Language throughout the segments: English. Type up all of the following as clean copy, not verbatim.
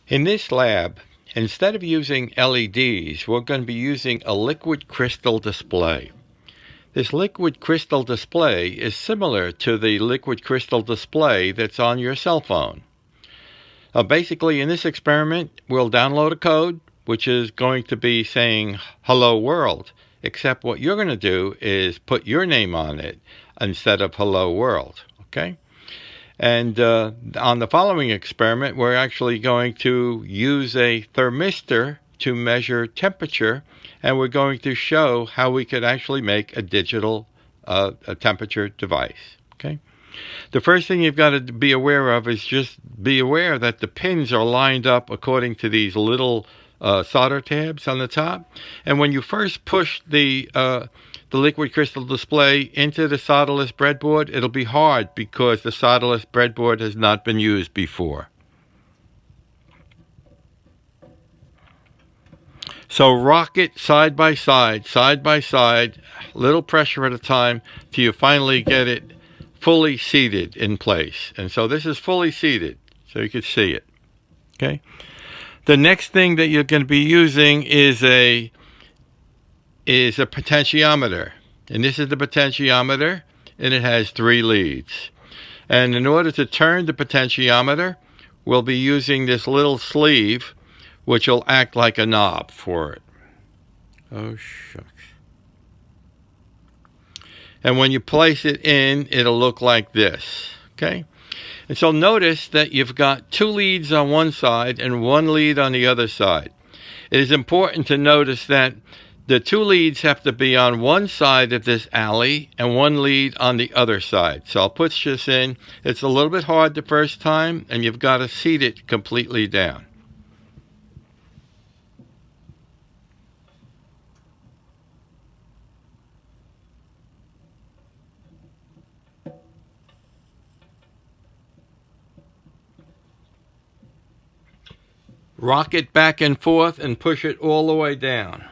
In this lab, instead of using LEDs, we're going to be using a liquid crystal display. This liquid crystal display is similar to the liquid crystal display that's on your cell phone. Basically, in this experiment, we'll download a code, which is going to be saying, "Hello World," except what you're going to do is put your name on it instead of "Hello World," okay? And on the following experiment, we're actually going to use a thermistor to measure temperature, and we're going to show how we could actually make a digital a temperature device. Okay. The first thing you've got to be aware of is just be aware that the pins are lined up according to these little solder tabs on the top. And when you first push the liquid crystal display into the solderless breadboard, it'll be hard because the solderless breadboard has not been used before. So rock it side by side, little pressure at a time, till you finally get it fully seated in place. And so this is fully seated, so you can see it. Okay. The next thing that you're going to be using is a potentiometer. And this is the potentiometer, and it has 3 leads. And in order to turn the potentiometer, we'll be using this little sleeve, which will act like a knob for it. Oh, shucks. And when you place it in, it'll look like this. Okay? And so notice that you've got 2 leads on one side and 1 lead on the other side. It is important to notice that the 2 leads have to be on one side of this alley and 1 lead on the other side. So I'll put this in. It's a little bit hard the first time, and you've got to seat it completely down. Rock it back and forth and push it all the way down.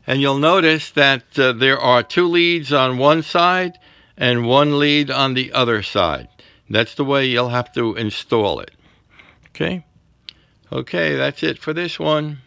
And you'll notice that there are 2 leads on one side and 1 lead on the other side. That's the way you'll have to install it. Okay? Okay, that's it for this one.